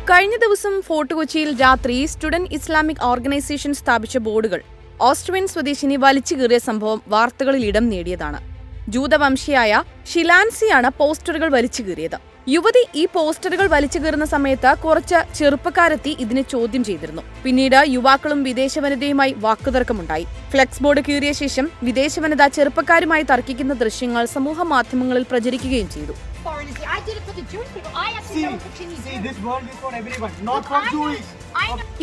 കഴിഞ്ഞ ദിവസം ഫോർട്ട് കൊച്ചിയിൽ രാത്രി സ്റ്റുഡന്റ് ഇസ്ലാമിക് ഓർഗനൈസേഷൻ സ്ഥാപിച്ച ബോർഡുകൾ ഓസ്ട്രിയൻ സ്വദേശിനി വലിച്ചു കീറിയ സംഭവം വാർത്തകളിൽ ഇടം നേടിയതാണ്. ജൂതവംശിയായ ഷിലാൻസിയാണ് പോസ്റ്ററുകൾ വലിച്ചു കീറിയത്. യുവതി ഈ പോസ്റ്ററുകൾ വലിച്ചു കീറുന്ന സമയത്ത് കുറച്ച് ചെറുപ്പക്കാരെത്തി ഇതിനെ ചോദ്യം ചെയ്തിരുന്നു. പിന്നീട് യുവാക്കളും വിദേശ വനിതയുമായി വാക്കുതർക്കമുണ്ടായി. ഫ്ലെക്സ് ബോർഡ് കീറിയ ശേഷം വിദേശ വനിത ചെറുപ്പക്കാരുമായി തർക്കിക്കുന്ന ദൃശ്യങ്ങൾ സമൂഹ മാധ്യമങ്ങളിൽ പ്രചരിക്കുകയും ചെയ്തു.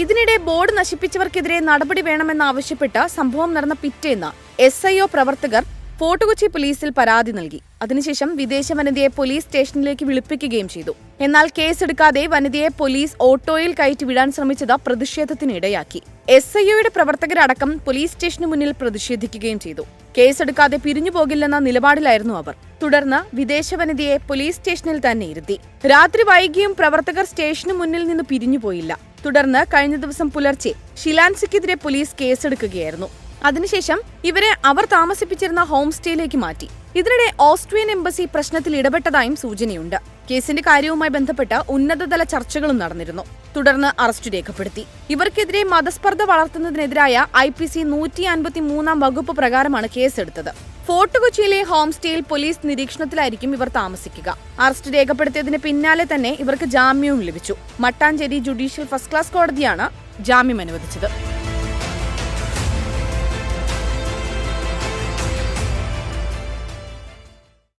ഇതിനിടെ ബോർഡ് നശിപ്പിച്ചവർക്കെതിരെ നടപടി വേണമെന്നാവശ്യപ്പെട്ട് സംഭവം നടന്ന പിറ്റേന്ന് SIO പ്രവർത്തകർ ഫോർട്ട് കൊച്ചി പോലീസിൽ പരാതി നൽകി. അതിനുശേഷം വിദേശ വനിതയെ പോലീസ് സ്റ്റേഷനിലേക്ക് വിളിപ്പിക്കുകയും ചെയ്തു. എന്നാൽ കേസെടുക്കാതെ വനിതയെ പോലീസ് ഓട്ടോയിൽ കയറ്റി വിടാൻ ശ്രമിച്ചത് പ്രതിഷേധത്തിനിടയാക്കി. SIOയുടെ പ്രവർത്തകരടക്കം പോലീസ് സ്റ്റേഷന് മുന്നിൽ പ്രതിഷേധിക്കുകയും ചെയ്തു. കേസെടുക്കാതെ പിരിഞ്ഞുപോകില്ലെന്ന നിലപാടിലായിരുന്നു അവർ. തുടർന്ന് വിദേശ വനിതയെ പോലീസ് സ്റ്റേഷനിൽ തന്നെ ഇരുത്തി. രാത്രി വൈകിയും പ്രവർത്തകർ സ്റ്റേഷന് മുന്നിൽ നിന്ന് പിരിഞ്ഞുപോയില്ല. തുടർന്ന് കഴിഞ്ഞ ദിവസം പുലർച്ചെ ഷിലാൻസിക്കെതിരെ പോലീസ് കേസെടുക്കുകയായിരുന്നു. അതിനുശേഷം ഇവരെ അവർ താമസിപ്പിച്ചിരുന്ന ഹോം സ്റ്റേയിലേക്ക് മാറ്റി. ഇതിനിടെ ഓസ്ട്രിയൻ എംബസി പ്രശ്നത്തിൽ ഇടപെട്ടതായും സൂചനയുണ്ട്. കേസിന്റെ കാര്യവുമായി ബന്ധപ്പെട്ട് ഉന്നതതല ചർച്ചകളും നടന്നിരുന്നു. തുടർന്ന് അറസ്റ്റ് രേഖപ്പെടുത്തി. ഇവർക്കെതിരെ മതസ്പർദ്ധ വളർത്തുന്നതിനെതിരായ IPC 153 വകുപ്പ് പ്രകാരമാണ് കേസെടുത്തത്. ഫോർട്ട് കൊച്ചിയിലെ ഹോം സ്റ്റേയിൽ പോലീസ് നിരീക്ഷണത്തിലായിരിക്കും ഇവർ താമസിക്കുക. അറസ്റ്റ് രേഖപ്പെടുത്തിയതിന് പിന്നാലെ തന്നെ ഇവർക്ക് ജാമ്യവും ലഭിച്ചു. മട്ടാഞ്ചേരി ജുഡീഷ്യൽ ഫസ്റ്റ് ക്ലാസ് കോടതിയാണ് ജാമ്യം അനുവദിച്ചത്.